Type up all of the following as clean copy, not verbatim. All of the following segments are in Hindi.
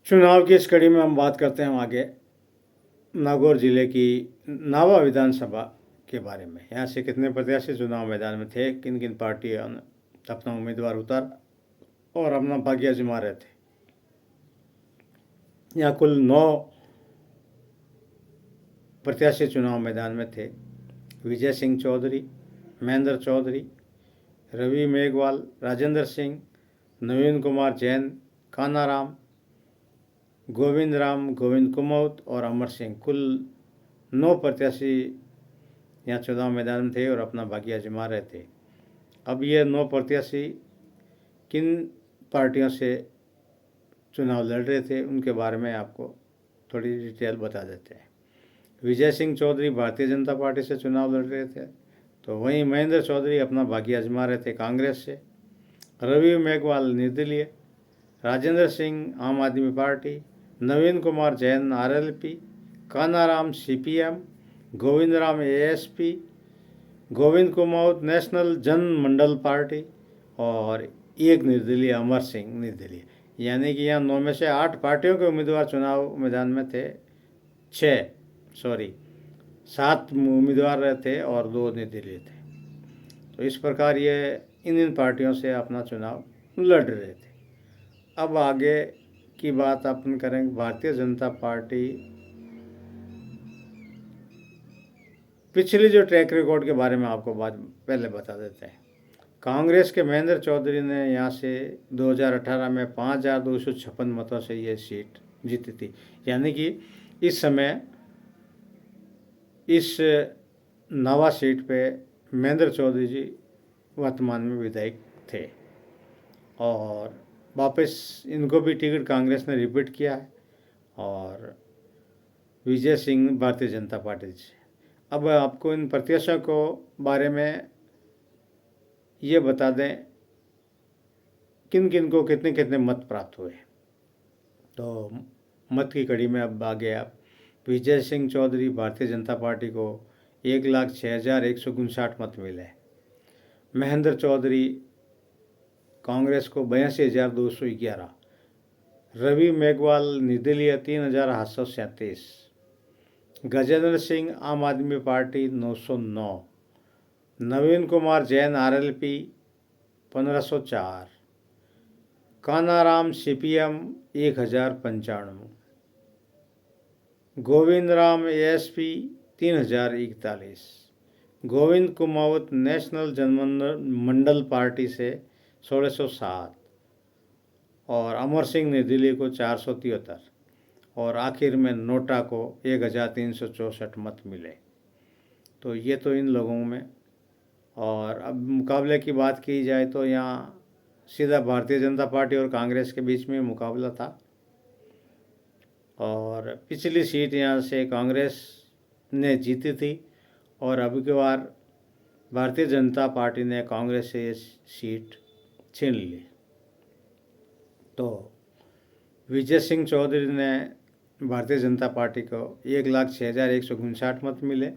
चुनाव की इस कड़ी में हम बात करते हैं आगे नागौर जिले की नावा विधानसभा के बारे में। यहाँ से कितने प्रत्याशी चुनाव मैदान में थे, किन किन पार्टियों ने अपना उम्मीदवार उतार और अपना भाग्य आजमा रहे थे। यहाँ कुल 9 प्रत्याशी चुनाव मैदान में थे। विजय सिंह चौधरी, महेंद्र चौधरी, रवि मेघवाल, राजेंद्र सिंह, नवीन कुमार जैन, कानाराम, गोविंद राम, गोविंद कुमौत और अमर सिंह। कुल 9 प्रत्याशी यहाँ चुनाव मैदान में थे और अपना भाग्य आजमा रहे थे। अब ये 9 प्रत्याशी किन पार्टियों से चुनाव लड़ रहे थे उनके बारे में आपको थोड़ी डिटेल बता देते हैं। विजय सिंह चौधरी भारतीय जनता पार्टी से चुनाव लड़ रहे थे, तो वहीं महेंद्र चौधरी अपना भाग्य आजमा रहे थे कांग्रेस से। रवि मेघवाल निर्दलीय, Rajendra Singh Aam Aadmi Party, Naveen Kumar Jain RLP, Kanaram CPM, Govind Ram ASP, Govind Kumawat national Jan Mandal party और एक निर्दलीय अमर सिंह निर्दलीय। यानी कि यहाँ 9 में से 8 पार्टियों के उम्मीदवार चुनाव मैदान में थे। 7 उम्मीदवार थे और 2 निर्दलीय थे। तो इस प्रकार ये इन पार्टियों से अपना चुनाव लड़ रहे थे। अब आगे की बात अपन करेंगे भारतीय जनता पार्टी पिछली जो ट्रैक रिकॉर्ड के बारे में आपको पहले बता देते हैं। कांग्रेस के महेंद्र चौधरी ने यहाँ से 2018 में 5256 मतों से ये सीट जीती थी। यानी कि इस समय इस नवा सीट पे महेंद्र चौधरी जी वर्तमान में विधायक थे और वापस इनको भी टिकट कांग्रेस ने रिपीट किया है और विजय सिंह भारतीय जनता पार्टी से। अब आपको इन प्रत्याशियों को बारे में ये बता दें किन किन को कितने कितने मत प्राप्त हुए। तो मत की कड़ी में अब आगे आप विजय सिंह चौधरी भारतीय जनता पार्टी को 1,06,159 मत मिले। महेंद्र चौधरी कांग्रेस को 82,211, रवि मेघवाल निर्दलीय 3,837, Gajendra Singh Aam Aadmi Party 909, Naveen Kumar Jain RLP 1504, Kanaram CPM 1095, Govind Ram ASP 3041, Govind Kumawat national Janmandal Party से 1607 और अमर सिंह निर्दलीय को 473 और आखिर में नोटा को 1,364 मत मिले। तो ये तो इन लोगों में। और अब मुकाबले की बात की जाए तो यहाँ सीधा भारतीय जनता पार्टी और कांग्रेस के बीच में मुकाबला था और पिछली सीट यहाँ से कांग्रेस ने जीती थी और अब की बार भारतीय जनता पार्टी ने कांग्रेस से ये सीट छीन ली। तो विजय सिंह चौधरी ने भारतीय जनता पार्टी को 1,06,159 मत मिले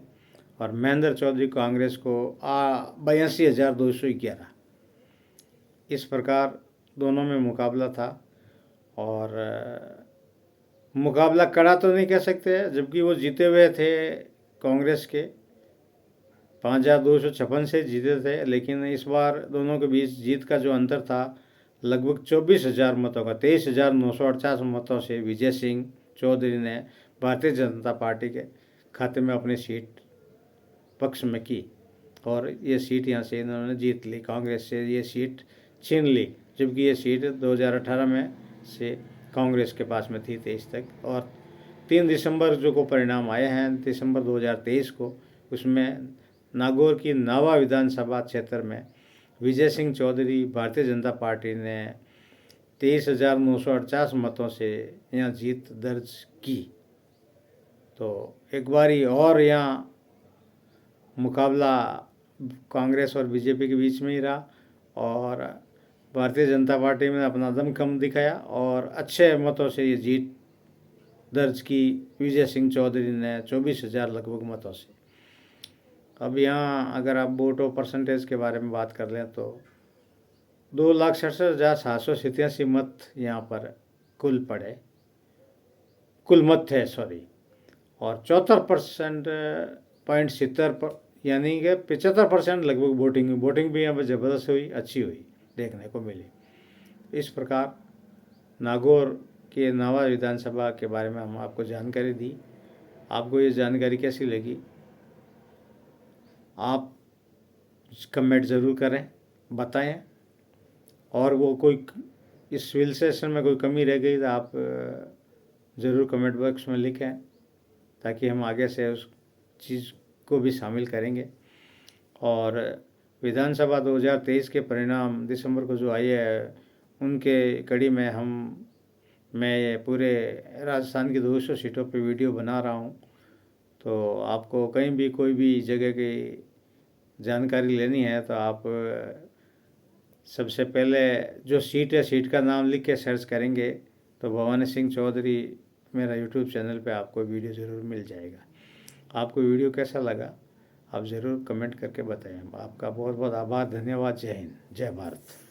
और महेंद्र चौधरी कांग्रेस को 82,211। इस प्रकार दोनों में मुकाबला था और मुकाबला कड़ा तो नहीं कह सकते, जबकि वो जीते हुए थे कांग्रेस के 5,256 से जीते थे, लेकिन इस बार दोनों के बीच जीत का जो अंतर था लगभग 24,000 मतों का, 23,948 मतों से विजय सिंह चौधरी ने भारतीय जनता पार्टी के खाते में अपनी सीट पक्ष में की और ये सीट यहाँ से इन्होंने जीत ली। कांग्रेस से ये सीट छीन ली, जबकि ये सीट 2018 में से कांग्रेस के पास में थी 23 तक। और 3 दिसंबर जो को परिणाम आए हैं दिसंबर 2023 को, उसमें नागौर की नावा विधानसभा क्षेत्र में विजय सिंह चौधरी भारतीय जनता पार्टी ने 23,948 मतों से यहाँ जीत दर्ज की। तो एक बारी और यहाँ मुकाबला कांग्रेस और बीजेपी के बीच में ही रहा और भारतीय जनता पार्टी में अपना दमखम दिखाया और अच्छे मतों से ये जीत दर्ज की विजय सिंह चौधरी ने 24,000 लगभग मतों से। अब यहाँ अगर आप वोटों परसेंटेज के बारे में बात कर लें तो 2,67,787 मत यहाँ पर कुल पड़े कुल मत थे सॉरी, और 74% यानी कि 75% लगभग वोटिंग भी यहाँ पर ज़बरदस्त हुई, अच्छी हुई, देखने को मिली। इस प्रकार नागौर के नवा विधानसभा के बारे में हम आपको जानकारी दी। आपको ये जानकारी कैसी लगी आप कमेंट ज़रूर करें, बताएं, और वो कोई इस विश्लेषण में कोई कमी रह गई तो आप ज़रूर कमेंट बॉक्स में लिखें, ताकि हम आगे से उस चीज़ को भी शामिल करेंगे। और विधानसभा 2023 के परिणाम दिसंबर को जो आए हैं उनके कड़ी में मैं पूरे राजस्थान की 200 सीटों पे वीडियो बना रहा हूँ। तो आपको कहीं भी कोई भी जगह की जानकारी लेनी है तो आप सबसे पहले जो सीट है, सीट का नाम लिख के सर्च करेंगे तो भवानी सिंह चौधरी मेरा यूट्यूब चैनल पे आपको वीडियो ज़रूर मिल जाएगा। आपको वीडियो कैसा लगा आप ज़रूर कमेंट करके बताएं। आपका बहुत बहुत आभार, धन्यवाद। जय हिंद, जय भारत।